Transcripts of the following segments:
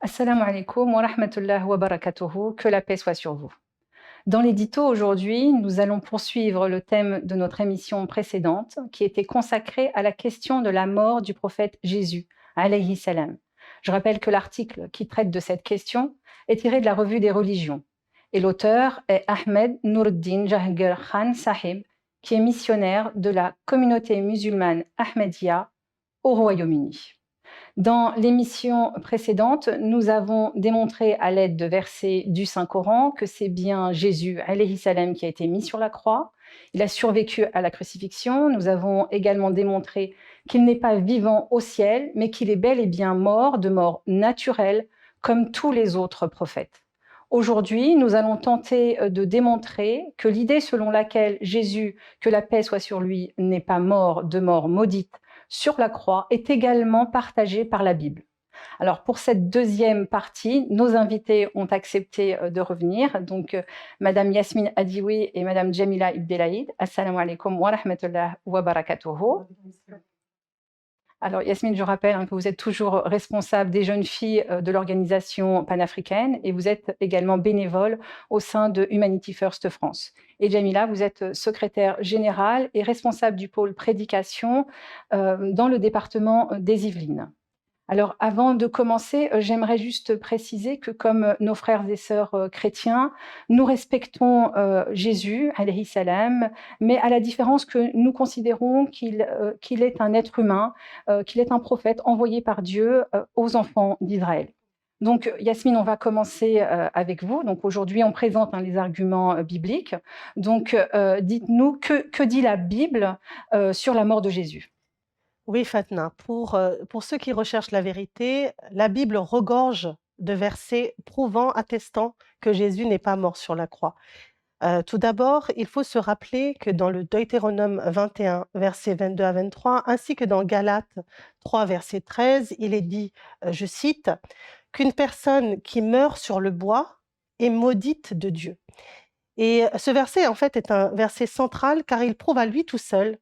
Assalamu alaikum wa rahmatullah wa barakatuhu, que la paix soit sur vous. Dans l'édito aujourd'hui, nous allons poursuivre le thème de notre émission précédente qui était consacrée à la question de la mort du prophète Jésus, alayhi salam. Je rappelle que l'article qui traite de cette question est tiré de la revue des religions et l'auteur est Ahmed Noureddin Jahangir Khan Sahib, qui est missionnaire de la communauté musulmane Ahmadiyya au Royaume-Uni. Dans l'émission précédente, nous avons démontré à l'aide de versets du Saint-Coran que c'est bien Jésus, alayhi salam, qui a été mis sur la croix. Il a survécu à la crucifixion. Nous avons également démontré qu'il n'est pas vivant au ciel, mais qu'il est bel et bien mort de mort naturelle, comme tous les autres prophètes. Aujourd'hui, nous allons tenter de démontrer que l'idée selon laquelle Jésus, que la paix soit sur lui, n'est pas mort de mort maudite sur la croix est également partagée par la Bible. Alors pour cette deuxième partie, nos invités ont accepté de revenir. Donc Madame Yasmine Adioui et Madame Jamila Ibdelaïd. Assalamu alaikum wa rahmatullah wa barakatuhu. Alors Yasmine, je rappelle que vous êtes toujours responsable des jeunes filles de l'organisation panafricaine et vous êtes également bénévole au sein de Humanity First France. Et Jamila, vous êtes secrétaire générale et responsable du pôle prédication dans le département des Yvelines. Alors, avant de commencer, j'aimerais juste préciser que comme nos frères et sœurs chrétiens, nous respectons Jésus, alayhi salam, mais à la différence que nous considérons qu'il est un être humain, qu'il est un prophète envoyé par Dieu aux enfants d'Israël. Donc, Yasmine, on va commencer avec vous. Donc, aujourd'hui, on présente les arguments bibliques. Donc, dites-nous, que dit la Bible sur la mort de Jésus? Oui, Fatna, pour ceux qui recherchent la vérité, la Bible regorge de versets prouvant, attestant que Jésus n'est pas mort sur la croix. Tout d'abord, il faut se rappeler que dans le Deutéronome 21, versets 22 à 23, ainsi que dans Galates 3, verset 13, il est dit, je cite, qu'une personne qui meurt sur le bois est maudite de Dieu. Et ce verset, en fait, est un verset central car il prouve à lui tout seul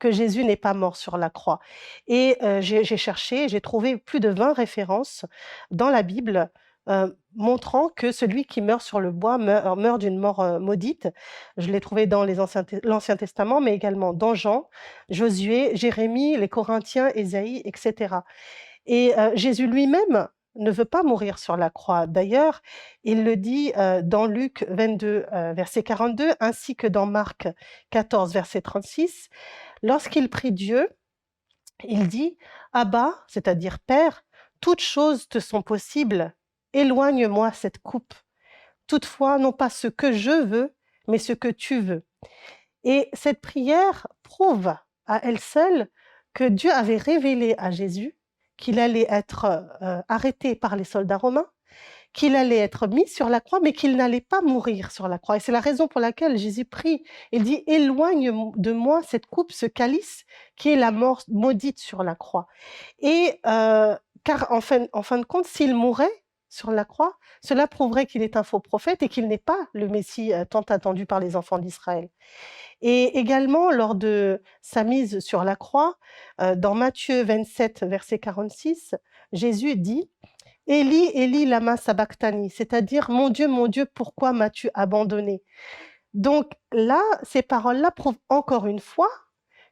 que Jésus n'est pas mort sur la croix. Et j'ai cherché, j'ai trouvé plus de 20 références dans la Bible montrant que celui qui meurt sur le bois meurt d'une mort maudite. Je l'ai trouvé dans l'Ancien Testament, mais également dans Jean, Josué, Jérémie, les Corinthiens, Ésaïe, etc. Et Jésus lui-même ne veut pas mourir sur la croix. D'ailleurs, il le dit dans Luc 22, verset 42, ainsi que dans Marc 14, verset 36. Lorsqu'il prie Dieu, il dit « Abba », c'est-à-dire « Père, toutes choses te sont possibles, éloigne-moi cette coupe. Toutefois, non pas ce que je veux, mais ce que tu veux. » Et cette prière prouve à elle seule que Dieu avait révélé à Jésus qu'il allait être arrêté par les soldats romains, qu'il allait être mis sur la croix, mais qu'il n'allait pas mourir sur la croix. Et c'est la raison pour laquelle Jésus prie. Il dit « Éloigne de moi cette coupe, ce calice, qui est la mort maudite sur la croix. » Et car en fin de compte, s'il mourait sur la croix, cela prouverait qu'il est un faux prophète et qu'il n'est pas le Messie tant attendu par les enfants d'Israël. Et également, lors de sa mise sur la croix, dans Matthieu 27, verset 46, Jésus dit « Élie, Élie, lama sabachthani », c'est-à-dire « Mon Dieu, pourquoi m'as-tu abandonné ?» Donc là, ces paroles-là prouvent encore une fois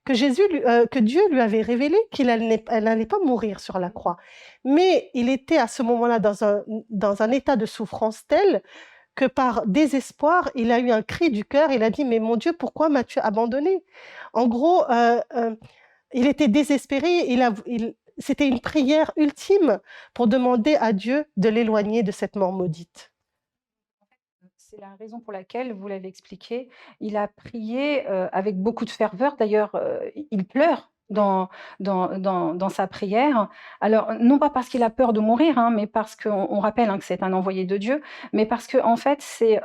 que Dieu lui avait révélé qu'il n'allait pas mourir sur la croix. Mais il était à ce moment-là dans un état de souffrance tel que par désespoir, il a eu un cri du cœur, il a dit « Mais mon Dieu, pourquoi m'as-tu abandonné ?» En gros, il était désespéré, c'était une prière ultime pour demander à Dieu de l'éloigner de cette mort maudite. C'est la raison pour laquelle, vous l'avez expliqué, il a prié avec beaucoup de ferveur. D'ailleurs, il pleure dans sa prière. Alors, non pas parce qu'il a peur de mourir, mais parce qu'on rappelle que c'est un envoyé de Dieu, mais parce que en fait, c'est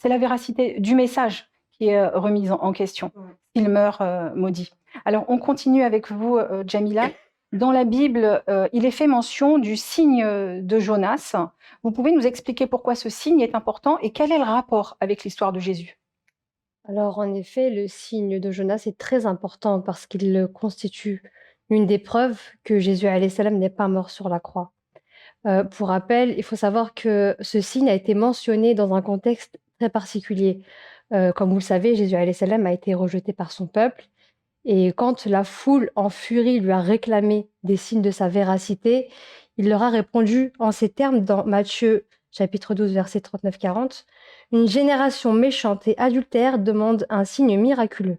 la véracité du message qui est remise en question. Il meurt maudit. Alors, on continue avec vous, Jamila. Dans la Bible, il est fait mention du signe de Jonas. Vous pouvez nous expliquer pourquoi ce signe est important et quel est le rapport avec l'histoire de Jésus? Alors en effet, le signe de Jonas est très important parce qu'il constitue une des preuves que Jésus alayhi salam n'est pas mort sur la croix. Pour rappel, il faut savoir que ce signe a été mentionné dans un contexte très particulier. Comme vous le savez, Jésus alayhi salam a été rejeté par son peuple et quand la foule en furie lui a réclamé des signes de sa véracité, il leur a répondu en ces termes dans Matthieu chapitre 12 versets 39-40: Une génération méchante et adultère demande un signe miraculeux,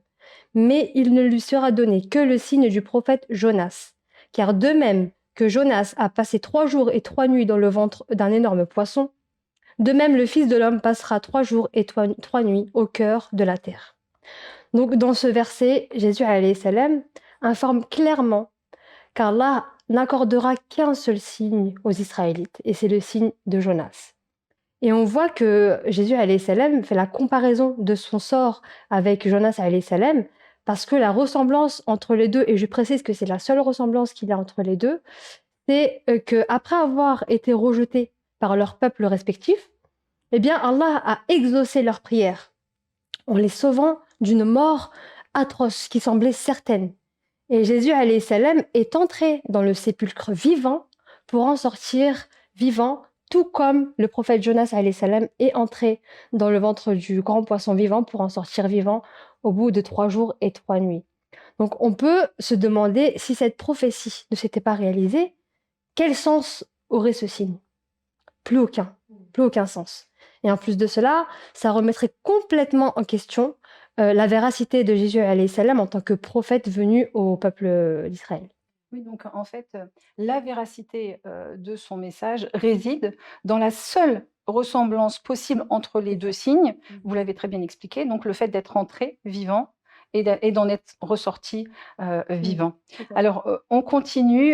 mais il ne lui sera donné que le signe du prophète Jonas. Car de même que Jonas a passé 3 jours et 3 nuits dans le ventre d'un énorme poisson, de même le Fils de l'homme passera 3 jours et 3 nuits au cœur de la terre. Donc dans ce verset, Jésus alayhi salam informe clairement qu'Allah n'accordera qu'un seul signe aux Israélites, et c'est le signe de Jonas. Et on voit que Jésus alayhi salam fait la comparaison de son sort avec Jonas alayhi salam, parce que la ressemblance entre les deux, et je précise que c'est la seule ressemblance qu'il y a entre les deux, c'est qu'après avoir été rejetés par leur peuple respectif, eh bien Allah a exaucé leurs prières en les sauvant d'une mort atroce qui semblait certaine. Et Jésus alayhi salam est entré dans le sépulcre vivant pour en sortir vivant, tout comme le prophète Jonas alayhi salam est entré dans le ventre du grand poisson vivant pour en sortir vivant au bout de 3 jours et 3 nuits. Donc on peut se demander si cette prophétie ne s'était pas réalisée, quel sens aurait ce signe? Plus aucun sens. Et en plus de cela, ça remettrait complètement en question la véracité de Jésus alayhi salam en tant que prophète venu au peuple d'Israël. Oui, donc en fait, la véracité, de son message réside dans la seule ressemblance possible entre les 2 signes. Vous l'avez très bien expliqué, donc le fait d'être entré vivant et d'en être ressorti, vivant. Tout à fait. Alors, on continue,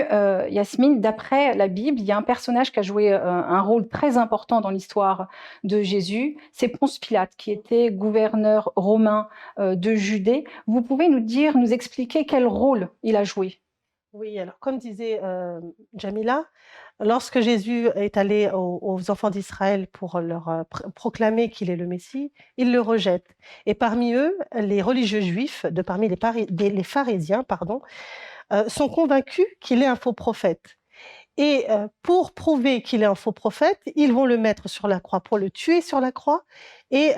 Yasmine. D'après la Bible, il y a un personnage qui a joué, un rôle très important dans l'histoire de Jésus, c'est Ponce Pilate, qui était gouverneur romain, de Judée. Vous pouvez nous expliquer quel rôle il a joué? Oui, alors comme disait Jamila, lorsque Jésus est allé aux enfants d'Israël pour leur proclamer qu'il est le Messie, ils le rejettent. Et parmi eux, les religieux juifs, parmi les pharisiens, pardon, sont convaincus qu'il est un faux prophète. Et pour prouver qu'il est un faux prophète, ils vont le mettre sur la croix, pour le tuer sur la croix et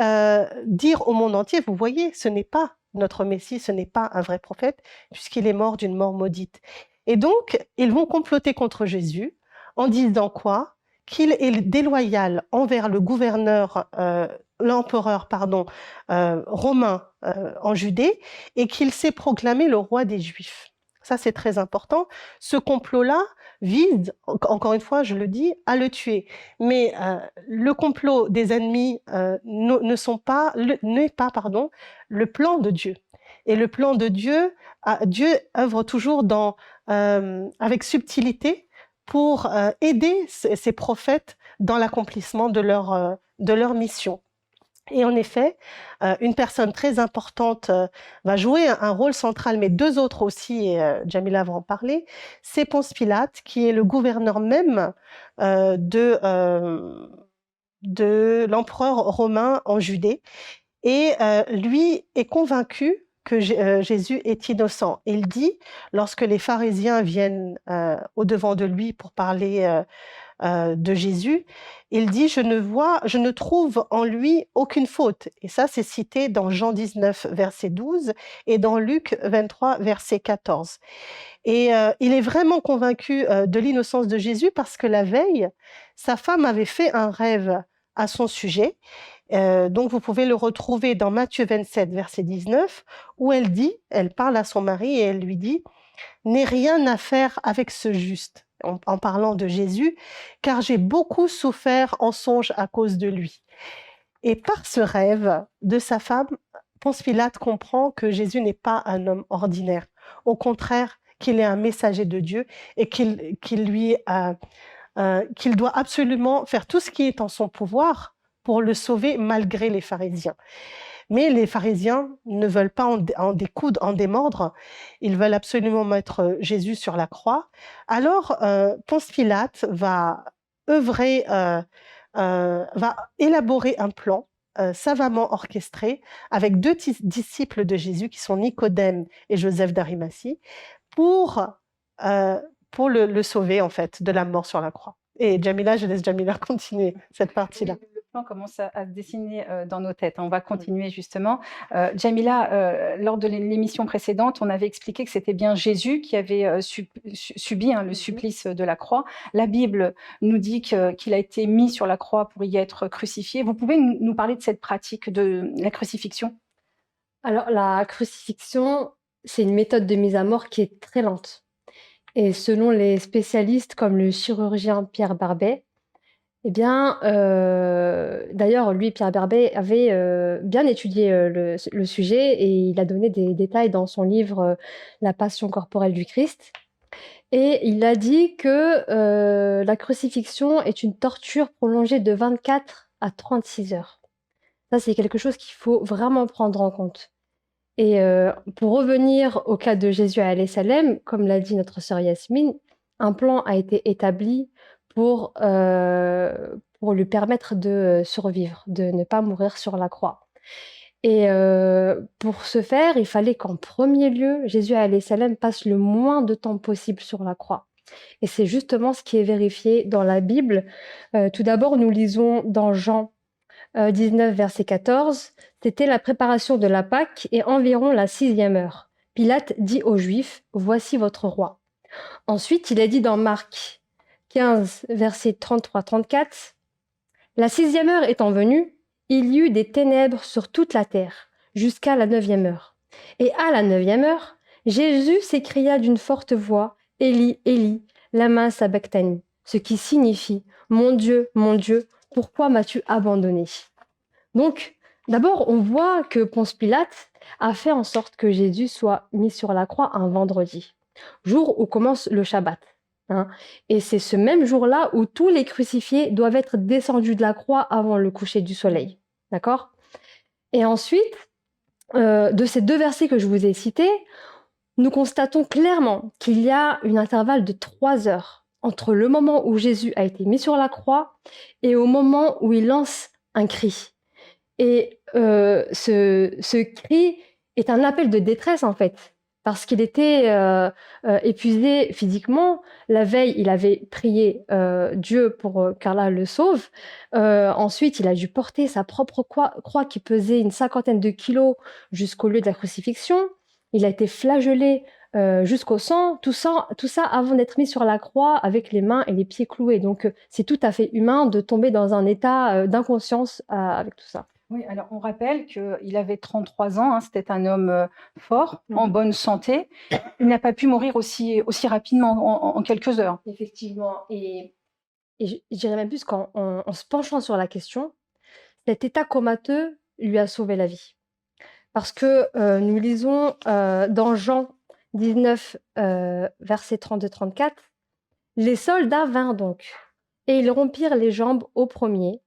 dire au monde entier, vous voyez, ce n'est pas notre Messie, ce n'est pas un vrai prophète, puisqu'il est mort d'une mort maudite. Et donc, ils vont comploter contre Jésus en disant quoi? Qu'il est déloyal envers le gouverneur, l'empereur, pardon, romain en Judée, et qu'il s'est proclamé le roi des Juifs. Ça, c'est très important. Ce complot-là vise, encore une fois, je le dis, à le tuer. Mais le complot des ennemis n'est pas, pardon, le plan de Dieu. Et le plan de Dieu, Dieu œuvre toujours avec subtilité pour aider ces prophètes dans l'accomplissement de leur mission. Et en effet, une personne très importante va jouer un rôle central, mais 2 autres aussi, et Jamila va en parler. C'est Ponce Pilate, qui est le gouverneur même de l'empereur romain en Judée. Et lui est convaincu que Jésus est innocent. Il dit, lorsque les pharisiens viennent au-devant de lui pour parler de Jésus, il dit, je ne trouve en lui aucune faute. Et ça, c'est cité dans Jean 19, verset 12, et dans Luc 23, verset 14. Et il est vraiment convaincu de l'innocence de Jésus parce que la veille, sa femme avait fait un rêve à son sujet. Donc vous pouvez le retrouver dans Matthieu 27, verset 19, où elle parle à son mari et elle lui dit, n'aie rien à faire avec ce juste, en parlant de Jésus, car j'ai beaucoup souffert en songe à cause de lui. Et par ce rêve de sa femme, Ponce Pilate comprend que Jésus n'est pas un homme ordinaire. Au contraire, qu'il est un messager de Dieu et qu'il doit absolument faire tout ce qui est en son pouvoir pour le sauver malgré les pharisiens. Mais les pharisiens ne veulent pas en découdre, en démordre. Ils veulent absolument mettre Jésus sur la croix. Alors, Ponce Pilate va élaborer un plan savamment orchestré avec 2 disciples de Jésus qui sont Nicodème et Joseph d'Arimathie pour le sauver en fait de la mort sur la croix. Et Jamila, je laisse Jamila continuer cette partie-là. Le plan commence à se dessiner dans nos têtes. On va Oui. continuer justement. Jamila, lors de l'émission précédente, on avait expliqué que c'était bien Jésus qui avait subi le supplice de la croix. La Bible nous dit qu'il a été mis sur la croix pour y être crucifié. Vous pouvez nous parler de cette pratique de la crucifixion? Alors, la crucifixion, c'est une méthode de mise à mort qui est très lente. Et selon les spécialistes comme le chirurgien Pierre Barbet, eh bien, d'ailleurs, lui, Pierre Barbet, avait bien étudié le sujet et il a donné des détails dans son livre La passion corporelle du Christ. Et il a dit que la crucifixion est une torture prolongée de 24 à 36 heures. Ça, c'est quelque chose qu'il faut vraiment prendre en compte. Et pour revenir au cas de Jésus alayhi salam, comme l'a dit notre sœur Yasmine, un plan a été établi pour lui permettre de survivre, de ne pas mourir sur la croix. Et pour ce faire, il fallait qu'en premier lieu, Jésus alayhi salam passe le moins de temps possible sur la croix. Et c'est justement ce qui est vérifié dans la Bible. Tout d'abord, nous lisons dans Jean 19, verset 14, c'était la préparation de la Pâque et environ la 6e heure. Pilate dit aux Juifs, voici votre roi. Ensuite, il est dit dans Marc 15, verset 33-34, la 6e heure étant venue, il y eut des ténèbres sur toute la terre, jusqu'à la 9e heure. Et à la 9e heure, Jésus s'écria d'une forte voix, Élie, Élie, lama sabachthani, ce qui signifie, mon Dieu, pourquoi m'as-tu abandonné? Donc, d'abord, on voit que Ponce Pilate a fait en sorte que Jésus soit mis sur la croix un vendredi, jour où commence le Shabbat. Et c'est ce même jour-là où tous les crucifiés doivent être descendus de la croix avant le coucher du soleil. D'accord? Et ensuite, de ces deux versets que je vous ai cités, nous constatons clairement qu'il y a un intervalle de 3 heures entre le moment où Jésus a été mis sur la croix et au moment où il lance un cri. Et ce cri est un appel de détresse, en fait, parce qu'il était épuisé physiquement. La veille, il avait prié Dieu pour qu'Allah le sauve. Ensuite, il a dû porter sa propre croix qui pesait une 50aine de kilos jusqu'au lieu de la crucifixion. Il a été flagellé jusqu'au sang, tout ça avant d'être mis sur la croix avec les mains et les pieds cloués. Donc, c'est tout à fait humain de tomber dans un état d'inconscience avec tout ça. Oui, alors on rappelle qu'il avait 33 ans, c'était un homme fort, en bonne santé. Il n'a pas pu mourir aussi rapidement, en quelques heures. Effectivement. Et je dirais même plus qu'en se penchant sur la question, cet état comateux lui a sauvé la vie. Parce que nous lisons dans Jean 19, versets 32-34, les soldats vinrent donc, et ils rompirent les jambes au premier,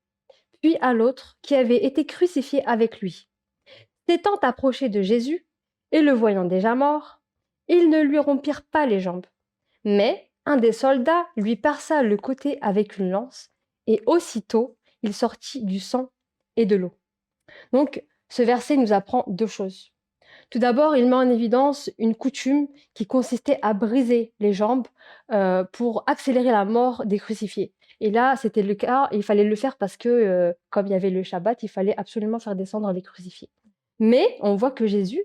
puis à l'autre qui avait été crucifié avec lui. S'étant approchés de Jésus, et le voyant déjà mort, ils ne lui rompirent pas les jambes. Mais un des soldats lui perça le côté avec une lance, et aussitôt il sortit du sang et de l'eau. Donc, ce verset nous apprend deux choses. Tout d'abord, il met en évidence une coutume qui consistait à briser les jambes pour accélérer la mort des crucifiés. Et là, c'était le cas, il fallait le faire parce que, comme il y avait le Shabbat, il fallait absolument faire descendre les crucifiés. Mais on voit que Jésus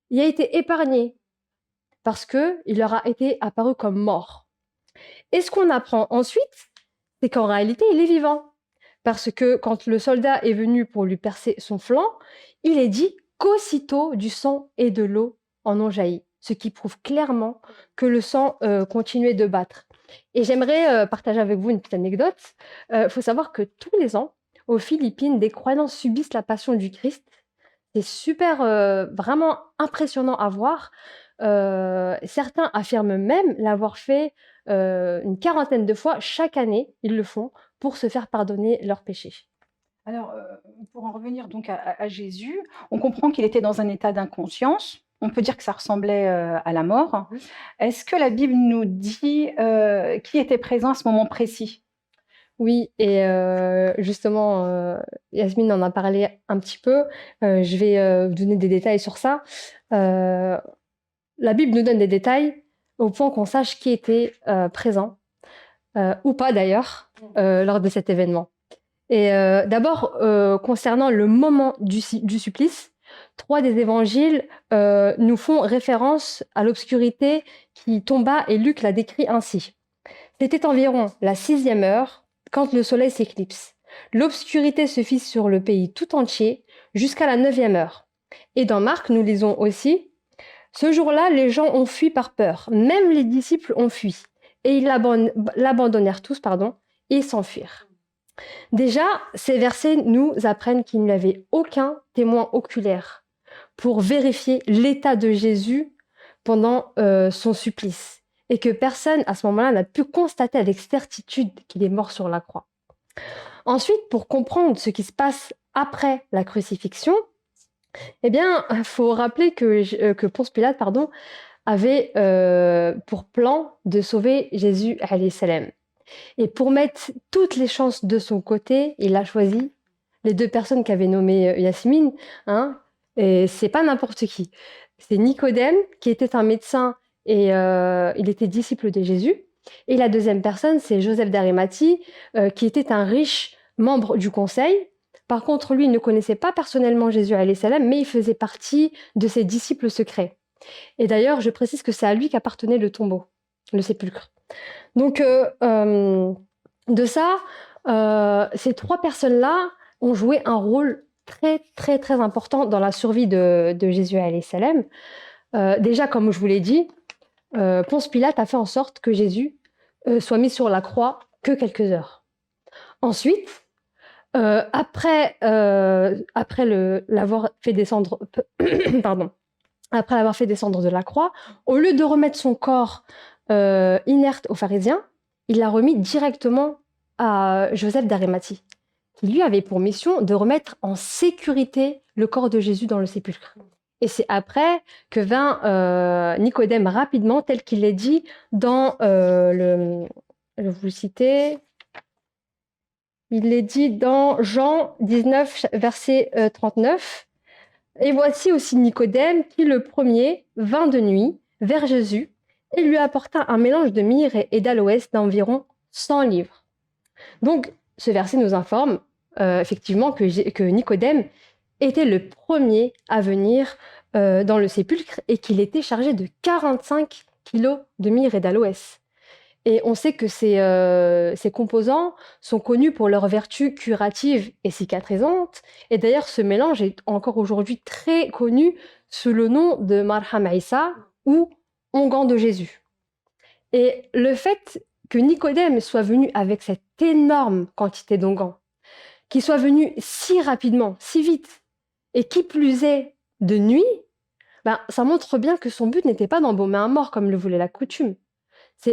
y a été épargné parce qu'il leur a été apparu comme mort. Et ce qu'on apprend ensuite, c'est qu'en réalité, il est vivant. Parce que quand le soldat est venu pour lui percer son flanc, il est dit qu'aussitôt du sang et de l'eau en ont jailli, ce qui prouve clairement que le sang continuait de battre. Et j'aimerais partager avec vous une petite anecdote. Faut savoir que tous les ans, aux Philippines, des croyants subissent la passion du Christ. C'est super, vraiment impressionnant à voir. Certains affirment même l'avoir fait une quarantaine de fois chaque année, ils le font, pour se faire pardonner leurs péchés. Alors, pour en revenir donc à Jésus, on comprend qu'il était dans un état d'inconscience. On peut dire que ça ressemblait à la mort. Est-ce que la Bible nous dit qui était présent à ce moment précis? Oui, et justement, Yasmine en a parlé un petit peu. Je vais vous donner des détails sur ça. La Bible nous donne des détails au point qu'on sache qui était présent. ou pas d'ailleurs, lors de cet événement. Et d'abord, concernant le moment du supplice, 3 des évangiles nous font référence à l'obscurité qui tomba et Luc l'a décrit ainsi. C'était environ la 6e heure quand le soleil s'éclipse. L'obscurité se fit sur le pays tout entier jusqu'à la 9e heure. Et dans Marc, nous lisons aussi « Ce jour-là, les gens ont fui par peur, même les disciples ont fui, et ils l'abandonnèrent tous, et s'enfuirent. » Déjà, ces versets nous apprennent qu'il n'y avait aucun témoin oculaire pour vérifier l'état de Jésus pendant son supplice et que personne à ce moment-là n'a pu constater avec certitude qu'il est mort sur la croix. Ensuite, pour comprendre ce qui se passe après la crucifixion, eh bien, il faut rappeler que Ponce Pilate avait pour plan de sauver Jésus alayhi salam. Et pour mettre toutes les chances de son côté, il a choisi les 2 personnes qu'avait nommées Yasmine, et c'est pas n'importe qui. C'est Nicodème, qui était un médecin et il était disciple de Jésus. Et la 2e personne, c'est Joseph d'Arimathie, qui était un riche membre du conseil. Par contre, lui, il ne connaissait pas personnellement Jésus alayhi salam, mais il faisait partie de ses disciples secrets. Et d'ailleurs, je précise que c'est à lui qu'appartenait le tombeau, le sépulcre. Donc, de ça, ces 3 personnes-là ont joué un rôle très, très, très important dans la survie de Jésus alayhi salam. Déjà, comme je vous l'ai dit, Ponce Pilate a fait en sorte que Jésus soit mis sur la croix que quelques heures. Ensuite, après l'avoir fait descendre, après l'avoir fait descendre de la croix, au lieu de remettre son corps inerte aux pharisiens, il l'a remis directement à Joseph d'Arimathie, qui lui avait pour mission de remettre en sécurité le corps de Jésus dans le sépulcre. Et c'est après que vint Nicodème rapidement, tel qu'il est dit dans je vais vous le citer, il est dit dans Jean 19, verset 39. « Et voici aussi Nicodème qui le premier vint de nuit vers Jésus et lui apporta un mélange de myrrhe et d'aloès d'environ 100 livres. » Donc, ce verset nous informe effectivement que Nicodème était le premier à venir dans le sépulcre et qu'il était chargé de 45 kilos de myrrhe et d'aloès. Et on sait que ces composants sont connus pour leurs vertus curatives et cicatrisantes. Et d'ailleurs, ce mélange est encore aujourd'hui très connu sous le nom de Marham Isa ou onguent de Jésus. Et le fait que Nicodème soit venu avec cette énorme quantité d'onguent, qu'il soit venu si rapidement, si vite, et qui plus est de nuit, ça montre bien que son but n'était pas d'embaumer un mort comme le voulait la coutume.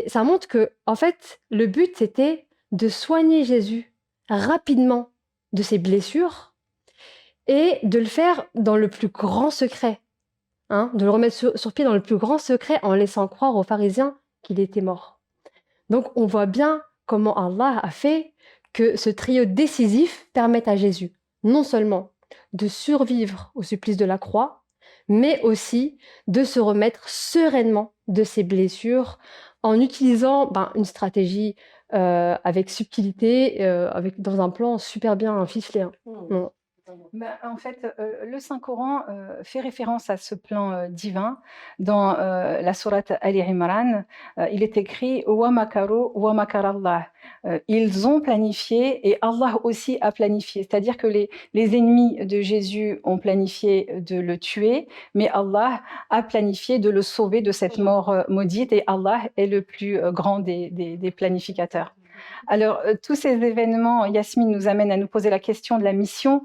Ça montre que, en fait, le but, c'était de soigner Jésus rapidement de ses blessures et de le faire dans le plus grand secret, de le remettre sur pied dans le plus grand secret en laissant croire aux pharisiens qu'il était mort. Donc, on voit bien comment Allah a fait que ce trio décisif permette à Jésus non seulement de survivre au supplice de la croix, mais aussi de se remettre sereinement de ses blessures en utilisant une stratégie avec subtilité, dans un plan super bien ficelé. En fait, le Saint-Coran fait référence à ce plan divin. Dans la sourate Ali Imran, il est écrit « Wa makaru wa makarallah ». Ils ont planifié et Allah aussi a planifié. C'est-à-dire que les ennemis de Jésus ont planifié de le tuer, mais Allah a planifié de le sauver de cette mort maudite et Allah est le plus grand des planificateurs. Alors, tous ces événements, Yasmine, nous amènent à nous poser la question de la mission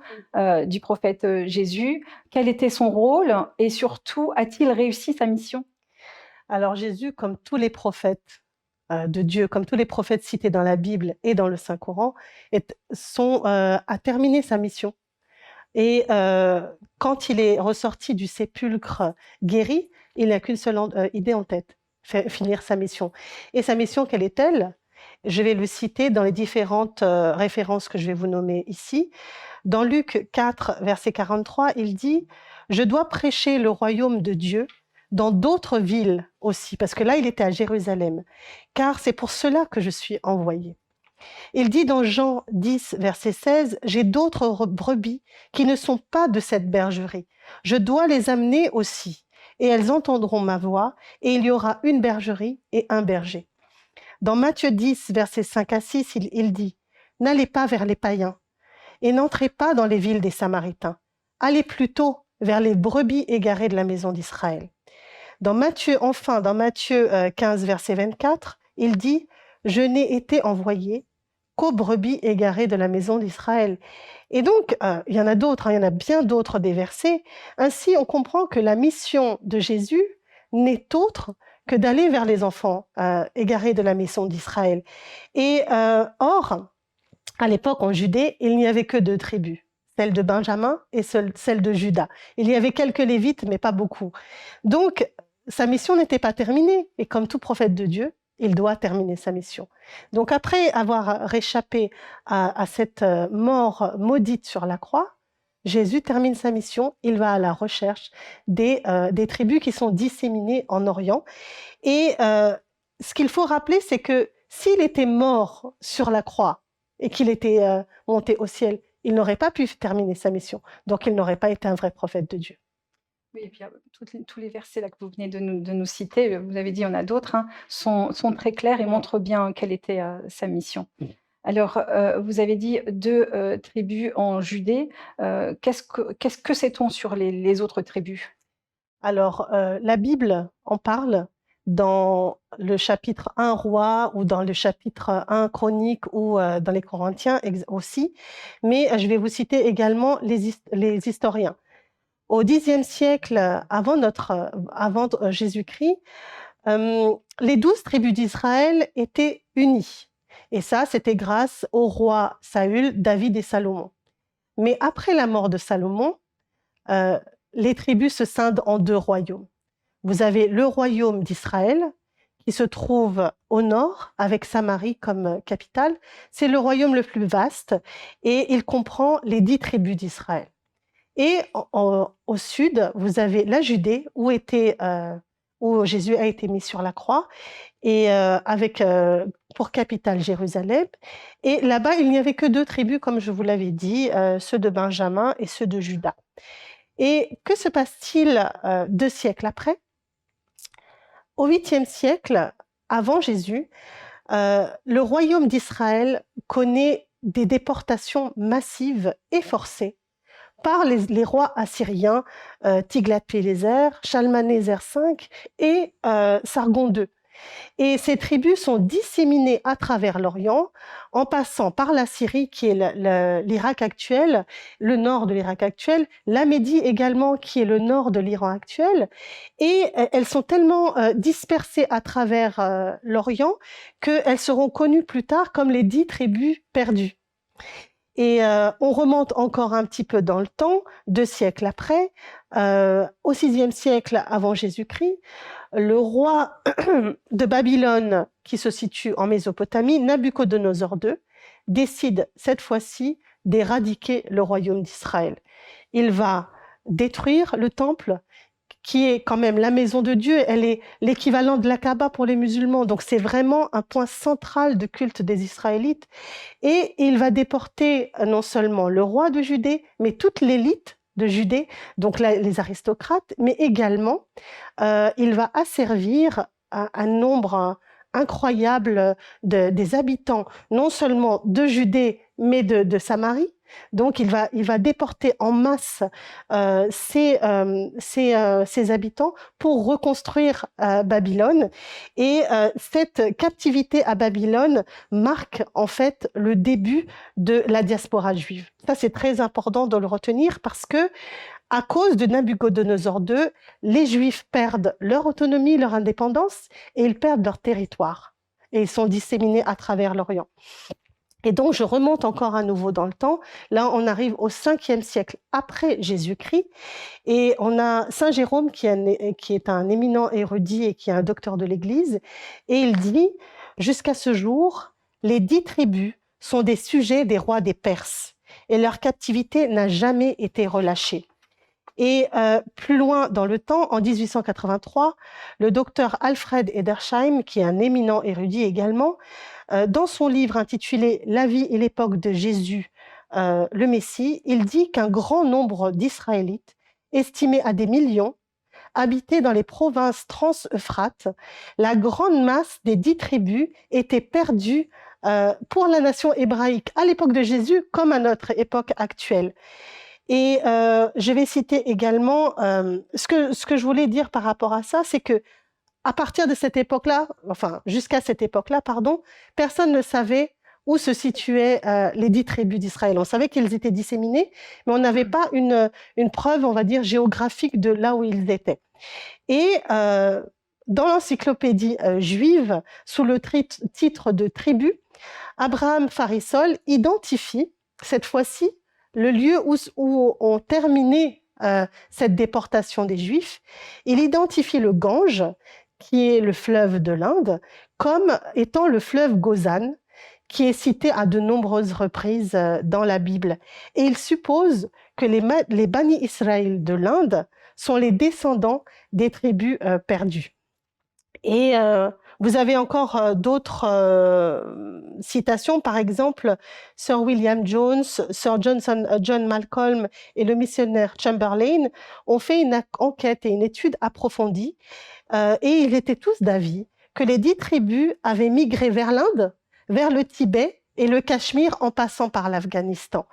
du prophète Jésus. Quel était son rôle et surtout, a-t-il réussi sa mission? Alors Jésus, comme tous les prophètes de Dieu, comme tous les prophètes cités dans la Bible et dans le Saint-Coran, a terminé sa mission. Et quand il est ressorti du sépulcre guéri, il n'a qu'une seule idée en tête, finir sa mission. Et sa mission, quelle est-elle? Je vais le citer dans les différentes références que je vais vous nommer ici. Dans Luc 4, verset 43, il dit « Je dois prêcher le royaume de Dieu, dans d'autres villes aussi, parce que là, il était à Jérusalem, car c'est pour cela que je suis envoyé. Il dit dans Jean 10, verset 16, « J'ai d'autres brebis qui ne sont pas de cette bergerie. Je dois les amener aussi, et elles entendront ma voix, et il y aura une bergerie et un berger. » Dans Matthieu 10, versets 5 à 6, il dit « N'allez pas vers les païens, et n'entrez pas dans les villes des Samaritains. Allez plutôt vers les brebis égarées de la maison d'Israël. » Dans Matthieu 15, verset 24, il dit « Je n'ai été envoyé qu'aux brebis égarées de la maison d'Israël. » Et donc, il y en a d'autres, il y en a bien d'autres des versets. Ainsi, on comprend que la mission de Jésus n'est autre que d'aller vers les enfants égarés de la maison d'Israël. Et or, à l'époque, en Judée, il n'y avait que 2 tribus, celle de Benjamin et celle de Juda. Il y avait quelques Lévites, mais pas beaucoup. Donc, sa mission n'était pas terminée. Et comme tout prophète de Dieu, il doit terminer sa mission. Donc, après avoir réchappé à cette mort maudite sur la croix, Jésus termine sa mission. Il va à la recherche des tribus qui sont disséminées en Orient. Et ce qu'il faut rappeler, c'est que s'il était mort sur la croix et qu'il était monté au ciel, il n'aurait pas pu terminer sa mission. Donc, il n'aurait pas été un vrai prophète de Dieu. Oui, et puis tous les versets là que vous venez de nous citer, vous avez dit, il y en a d'autres, hein, sont très clairs et montrent bien quelle était sa mission. Alors, vous avez dit 2 tribus en Judée. Qu'est-ce que sait-on sur les autres tribus? Alors, la Bible en parle dans le chapitre 1 Roi ou dans le chapitre 1 Chronique ou dans les Corinthiens aussi, mais je vais vous citer également les historiens. Au Xe siècle, avant Jésus-Christ, les 12 tribus d'Israël étaient unies. Et ça, c'était grâce au roi Saül, David et Salomon. Mais après la mort de Salomon, les tribus se scindent en 2 royaumes. Vous avez le royaume d'Israël, qui se trouve au nord, avec Samarie comme capitale. C'est le royaume le plus vaste et il comprend les 10 tribus d'Israël. Et au sud, vous avez la Judée, où Jésus a été mis sur la croix, et avec pour capitale Jérusalem. Et là-bas, il n'y avait que 2 tribus, comme je vous l'avais dit, ceux de Benjamin et ceux de Juda. Et que se passe-t-il 2 siècles après? Au 8e siècle, avant Jésus, le royaume d'Israël connaît des déportations massives et forcées par les rois assyriens Tiglath-Pileser, Shalmaneser V et Sargon II. Et ces tribus sont disséminées à travers l'Orient, en passant par la Syrie, qui est l'Irak actuel, le nord de l'Irak actuel, la Médie également, qui est le nord de l'Iran actuel. Et elles sont tellement dispersées à travers l'Orient qu'elles seront connues plus tard comme les 10 tribus perdues. Et on remonte encore un petit peu dans le temps, 2 siècles après, au 6e siècle avant Jésus-Christ, le roi de Babylone, qui se situe en Mésopotamie, Nabuchodonosor II, décide cette fois-ci d'éradiquer le royaume d'Israël. Il va détruire le temple, qui est quand même la maison de Dieu, elle est l'équivalent de la Kaaba pour les musulmans, donc c'est vraiment un point central de culte des Israélites. Et il va déporter non seulement le roi de Judée, mais toute l'élite de Judée, donc les aristocrates, mais également il va asservir un nombre incroyable des habitants, non seulement de Judée, mais de Samarie. Donc, il va déporter en masse ces habitants pour reconstruire Babylone. Et cette captivité à Babylone marque en fait le début de la diaspora juive. Ça, c'est très important de le retenir parce que, à cause de Nabuchodonosor II, les Juifs perdent leur autonomie, leur indépendance, et ils perdent leur territoire. Et ils sont disséminés à travers l'Orient. Et donc, je remonte encore à nouveau dans le temps. Là, on arrive au 5e siècle après Jésus-Christ. Et on a Saint Jérôme, qui est un éminent érudit et qui est un docteur de l'Église. Et il dit, jusqu'à ce jour, les 10 tribus sont des sujets des rois des Perses. Et leur captivité n'a jamais été relâchée. Et plus loin dans le temps, en 1883, le docteur Alfred Edersheim, qui est un éminent érudit également, dans son livre intitulé « La vie et l'époque de Jésus, le Messie », il dit qu'un grand nombre d'Israélites, estimés à des millions, habitaient dans les provinces trans-Euphrate. La grande masse des 10 tribus était perdue pour la nation hébraïque à l'époque de Jésus comme à notre époque actuelle. Et je vais citer également ce que je voulais dire par rapport à ça, c'est que à partir de cette époque-là, enfin jusqu'à cette époque-là, pardon, personne ne savait où se situaient les 10 tribus d'Israël. On savait qu'ils étaient disséminés, mais on n'avait pas une preuve, on va dire, géographique de là où ils étaient. Et dans l'encyclopédie juive, sous le titre de tribu, Abraham Farisol identifie cette fois-ci le lieu où ont terminé cette déportation des Juifs. Il identifie le Gange, qui est le fleuve de l'Inde, comme étant le fleuve Gozan, qui est cité à de nombreuses reprises dans la Bible. Et il suppose que les Bani Israël de l'Inde sont les descendants des tribus perdues. Et vous avez encore d'autres citations, par exemple, Sir William Jones, Sir John Malcolm et le missionnaire Chamberlain ont fait une enquête et une étude approfondie et ils étaient tous d'avis que les 10 tribus avaient migré vers l'Inde, vers le Tibet et le Cachemire en passant par l'Afghanistan.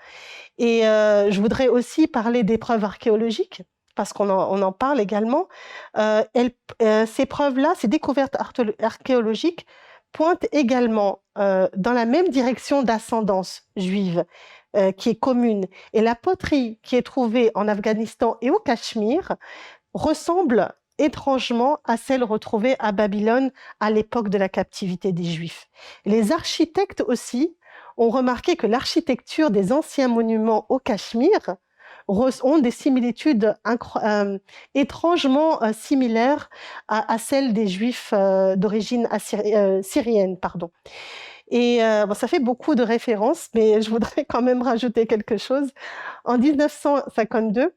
Et je voudrais aussi parler des preuves archéologiques, parce qu'on en parle également. Ces preuves-là, ces découvertes archéologiques pointent également dans la même direction d'ascendance juive, qui est commune. Et la poterie qui est trouvée en Afghanistan et au Cachemire ressemble étrangement à celle retrouvée à Babylone à l'époque de la captivité des Juifs. Les architectes aussi ont remarqué que l'architecture des anciens monuments au Cachemire ont des similitudes étrangement similaires à celles des Juifs d'origine syrienne. Pardon. Et bon, ça fait beaucoup de références, mais je voudrais quand même rajouter quelque chose. En 1952,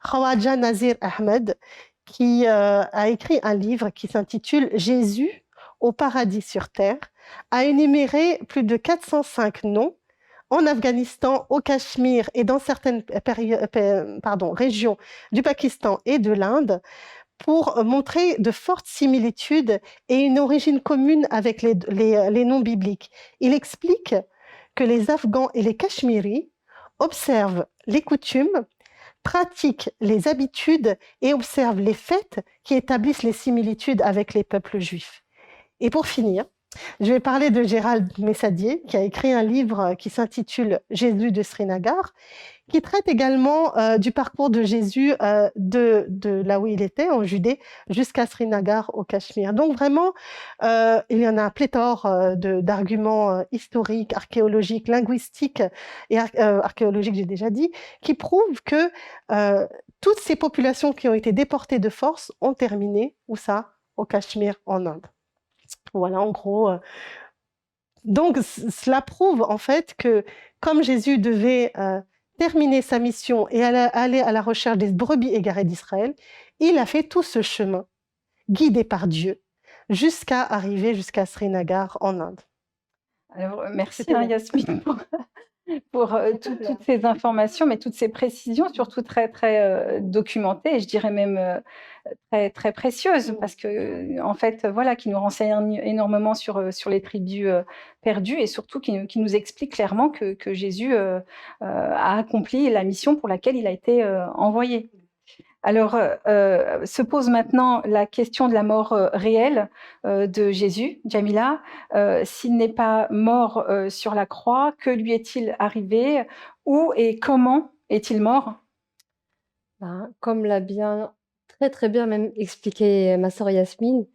Khawaja Nazir Ahmed, qui a écrit un livre qui s'intitule « Jésus au paradis sur terre », a énuméré plus de 405 noms en Afghanistan, au Cachemire et dans certaines régions du Pakistan et de l'Inde pour montrer de fortes similitudes et une origine commune avec les noms bibliques. Il explique que les Afghans et les Cachemiris observent les coutumes, pratiquent les habitudes et observent les fêtes qui établissent les similitudes avec les peuples juifs. Et pour finir, je vais parler de Gérald Messadier, qui a écrit un livre qui s'intitule « Jésus de Srinagar », qui traite également du parcours de Jésus de là où il était, en Judée, jusqu'à Srinagar, au Cachemire. Donc vraiment, il y en a un pléthore d'arguments historiques, archéologiques, linguistiques et archéologiques, j'ai déjà dit, qui prouvent que toutes ces populations qui ont été déportées de force ont terminé, où ça? Au Cachemire, en Inde. Voilà, en gros. Donc, cela prouve en fait que comme Jésus devait terminer sa mission et aller à la recherche des brebis égarées d'Israël, il a fait tout ce chemin, guidé par Dieu, jusqu'à arriver jusqu'à Srinagar en Inde. Alors, merci Yasmine pour toutes ces informations, mais toutes ces précisions, surtout très, très documentées, et je dirais même très, très précieuses, parce que, en fait, voilà, qui nous renseignent énormément sur les tribus perdues, et surtout qui nous expliquent clairement que Jésus a accompli la mission pour laquelle il a été envoyé. Alors, se pose maintenant la question de la mort réelle de Jésus, Jamila. S'il n'est pas mort sur la croix, que lui est-il arrivé? Où et comment est-il mort? Comme l'a très très bien même expliqué ma sœur Yasmine,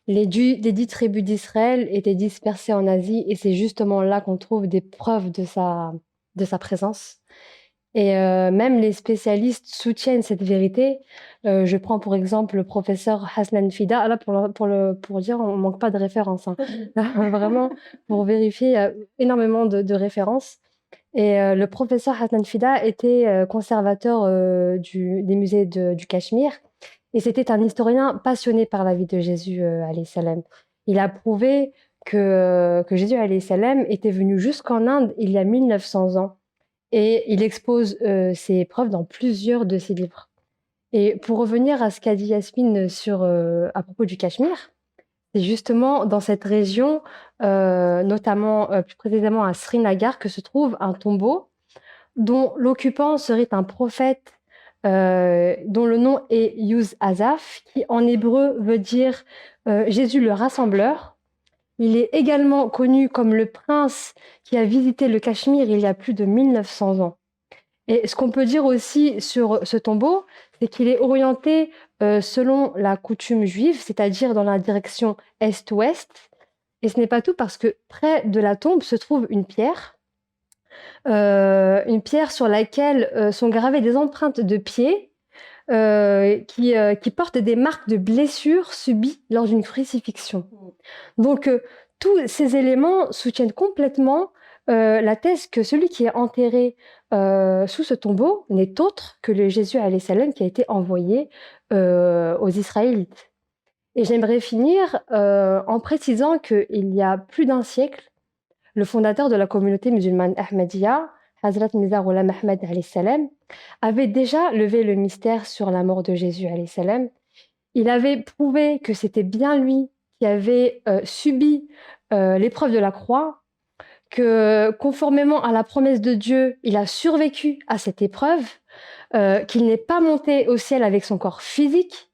les 10 tribus d'Israël étaient dispersées en Asie et c'est justement là qu'on trouve des preuves de sa présence. Et même les spécialistes soutiennent cette vérité. Je prends pour exemple le professeur Hasnan Fida. Là, pour dire, on ne manque pas de références. Hein. Vraiment, pour vérifier, il y a énormément de références. Et le professeur Hassan Fida était conservateur des musées du Cachemire. Et c'était un historien passionné par la vie de Jésus, alayhi salam. Il a prouvé que Jésus, alayhi salam, était venu jusqu'en Inde il y a 1900 ans. Et il expose ses preuves dans plusieurs de ses livres. Et pour revenir à ce qu'a dit Yasmine à propos du Cachemire, c'est justement dans cette région, notamment plus précisément à Srinagar, que se trouve un tombeau dont l'occupant serait un prophète dont le nom est Yuz Azaf, qui en hébreu veut dire Jésus le rassembleur. Il est également connu comme le prince qui a visité le Cachemire il y a plus de 1900 ans. Et ce qu'on peut dire aussi sur ce tombeau, c'est qu'il est orienté selon la coutume juive, c'est-à-dire dans la direction est-ouest. Et ce n'est pas tout parce que près de la tombe se trouve une pierre sur laquelle sont gravées des empreintes de pieds qui portent des marques de blessures subies lors d'une crucifixion. Donc, tous ces éléments soutiennent complètement la thèse que celui qui est enterré sous ce tombeau n'est autre que le Jésus alayhi salam qui a été envoyé aux Israélites. Et j'aimerais finir en précisant qu'il y a plus d'un siècle, le fondateur de la communauté musulmane Ahmadiyya, Hazrat Mirza Ghulam Ahmad alayhi salam, avait déjà levé le mystère sur la mort de Jésus alayhi salam. Il avait prouvé que c'était bien lui qui avait subi l'épreuve de la croix, que conformément à la promesse de Dieu, il a survécu à cette épreuve, qu'il n'est pas monté au ciel avec son corps physique,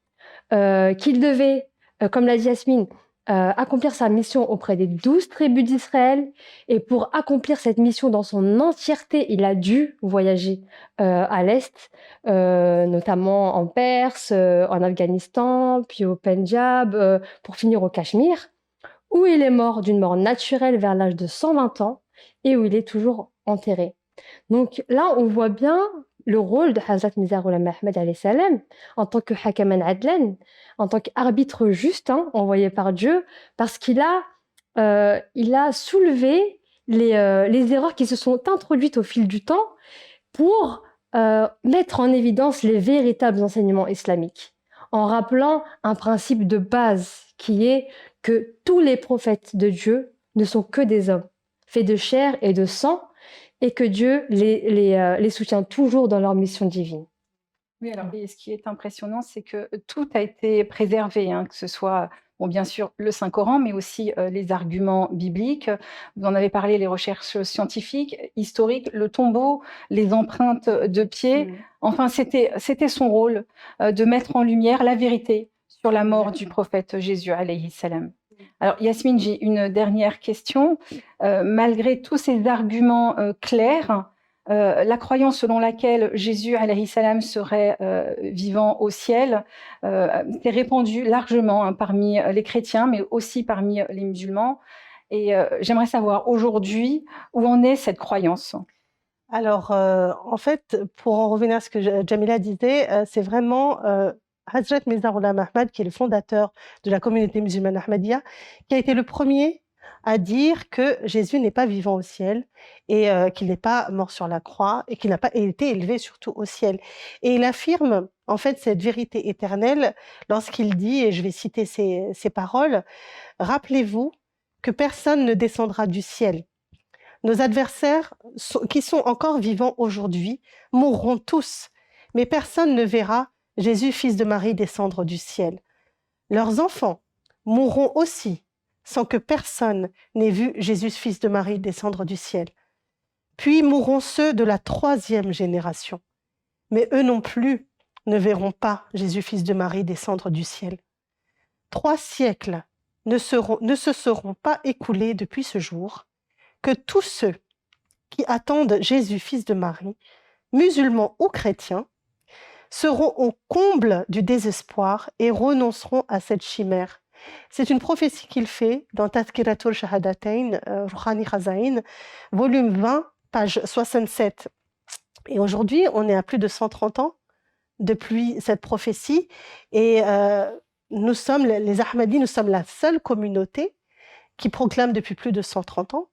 qu'il devait, comme l'a dit Yasmine, accomplir sa mission auprès des 12 tribus d'Israël. Et pour accomplir cette mission dans son entièreté, il a dû voyager à l'Est, notamment en Perse, en Afghanistan, puis au Pendjab, pour finir au Cachemire, où il est mort d'une mort naturelle vers l'âge de 120 ans et où il est toujours enterré. Donc là, on voit bien le rôle de Hazrat Mirza Ghulam Ahmad alayhi salam en tant que hakaman adlan, en tant qu'arbitre juste envoyé par Dieu, parce qu'il a soulevé les erreurs qui se sont introduites au fil du temps pour mettre en évidence les véritables enseignements islamiques, en rappelant un principe de base qui est que tous les prophètes de Dieu ne sont que des hommes, faits de chair et de sang, et que Dieu les soutient toujours dans leur mission divine. Oui, alors, et ce qui est impressionnant, c'est que tout a été préservé, que ce soit, bon, bien sûr, le Saint-Coran, mais aussi les arguments bibliques. Vous en avez parlé, les recherches scientifiques, historiques, le tombeau, les empreintes de pieds. Enfin, c'était son rôle de mettre en lumière la vérité sur la mort du prophète Jésus, alayhi salam. Alors, Yasmine, j'ai une dernière question. Malgré tous ces arguments clairs, la croyance selon laquelle Jésus alayhi salam serait vivant au ciel s'est répandue largement parmi les chrétiens, mais aussi parmi les musulmans. Et j'aimerais savoir aujourd'hui où en est cette croyance. Alors, en fait, pour en revenir à ce que Jamila disait, c'est vraiment Hazrat Mirza Ghulam Ahmad, qui est le fondateur de la communauté musulmane Ahmadiyya, qui a été le premier à dire que Jésus n'est pas vivant au ciel et qu'il n'est pas mort sur la croix et qu'il n'a pas été élevé surtout au ciel. Et il affirme en fait cette vérité éternelle lorsqu'il dit, et je vais citer ses paroles, « Rappelez-vous que personne ne descendra du ciel. Nos adversaires qui sont encore vivants aujourd'hui mourront tous, mais personne ne verra Jésus, fils de Marie, descendre du ciel. Leurs enfants mourront aussi, sans que personne n'ait vu Jésus, fils de Marie, descendre du ciel. Puis mourront ceux de la 3e génération. Mais eux non plus ne verront pas Jésus, fils de Marie, descendre du ciel. 3 siècles ne se seront pas écoulés depuis ce jour que tous ceux qui attendent Jésus, fils de Marie, musulmans ou chrétiens, seront au comble du désespoir et renonceront à cette chimère. C'est une prophétie qu'il fait dans Tazkiratul Shahadatain, Rouhani Khazaïn, volume 20, page 67. Et aujourd'hui, on est à plus de 130 ans depuis cette prophétie et nous sommes, les Ahmadis, nous sommes la seule communauté qui proclame depuis plus de 130 ans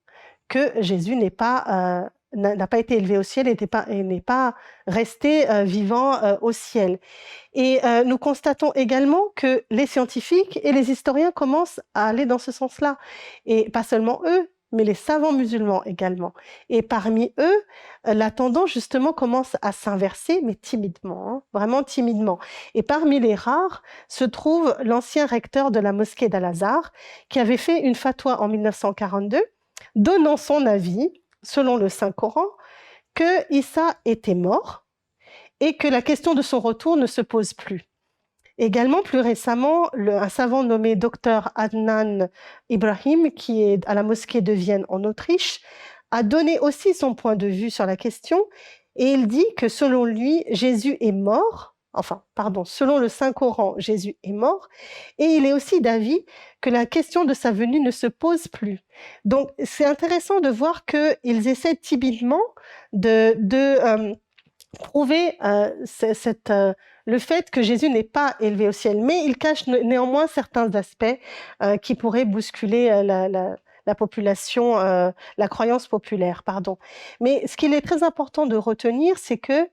que Jésus n'est pas n'a pas été élevé au ciel et n'est pas resté vivant au ciel. Et nous constatons également que les scientifiques et les historiens commencent à aller dans ce sens-là. Et pas seulement eux, mais les savants musulmans également. Et parmi eux, la tendance justement commence à s'inverser, mais timidement, hein, vraiment timidement. Et parmi les rares se trouve l'ancien recteur de la mosquée d'Al-Azhar, qui avait fait une fatwa en 1942, donnant son avis, selon le Saint-Coran, que Issa était mort et que la question de son retour ne se pose plus. Également, plus récemment, un savant nommé Dr Adnan Ibrahim, qui est à la mosquée de Vienne en Autriche, a donné aussi son point de vue sur la question et il dit que selon lui, Jésus est mort, selon le Saint-Coran, Jésus est mort et il est aussi d'avis que la question de sa venue ne se pose plus. Donc, c'est intéressant de voir qu'ils essaient timidement de prouver le fait que Jésus n'est pas élevé au ciel, mais il cache néanmoins certains aspects qui pourraient bousculer la population, la croyance populaire, pardon. Mais ce qu'il est très important de retenir, c'est que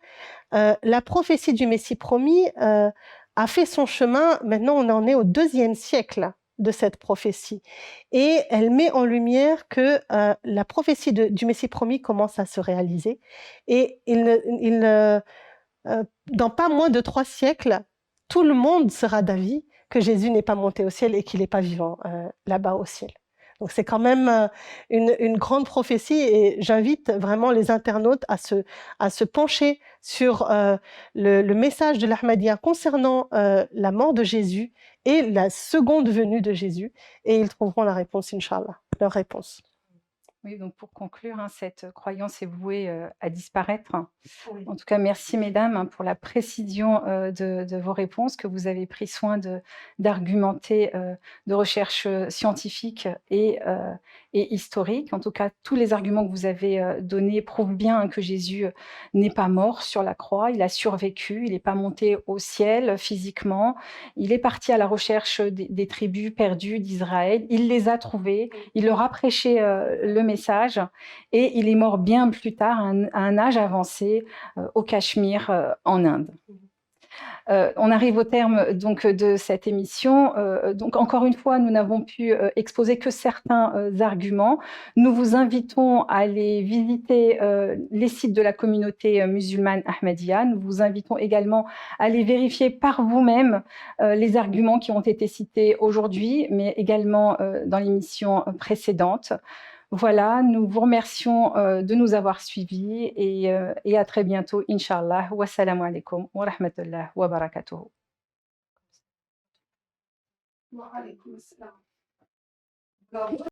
la prophétie du Messie promis a fait son chemin. Maintenant, on en est au 2e siècle de cette prophétie. Et elle met en lumière que la prophétie du Messie promis commence à se réaliser. Et dans pas moins de 3 siècles, tout le monde sera d'avis que Jésus n'est pas monté au ciel et qu'il n'est pas vivant là-bas au ciel. Donc c'est quand même une grande prophétie et j'invite vraiment les internautes à se pencher sur le message de l'Ahmadiyya concernant la mort de Jésus et la seconde venue de Jésus et ils trouveront la réponse, Inch'Allah, leur réponse. Oui, donc pour conclure, hein, cette croyance est vouée à disparaître. Oui. En tout cas, merci mesdames hein, pour la précision de vos réponses, que vous avez pris soin d'argumenter de recherche scientifique et historique. En tout cas, tous les arguments que vous avez donnés prouvent bien que Jésus n'est pas mort sur la croix, il a survécu, il n'est pas monté au ciel physiquement, il est parti à la recherche des tribus perdues d'Israël, il les a trouvées, il leur a prêché le message et il est mort bien plus tard, à un âge avancé, au Cachemire, en Inde. On arrive au terme donc de cette émission. Donc encore une fois, nous n'avons pu exposer que certains arguments. Nous vous invitons à aller visiter les sites de la communauté musulmane Ahmadiyya. Nous vous invitons également à aller vérifier par vous-même les arguments qui ont été cités aujourd'hui, mais également dans l'émission précédente. Voilà, nous vous remercions de nous avoir suivis et à très bientôt, Inch'Allah. Wassalamu alaikum wa rahmatullah wa barakatuhu. Wa alaykum assalam.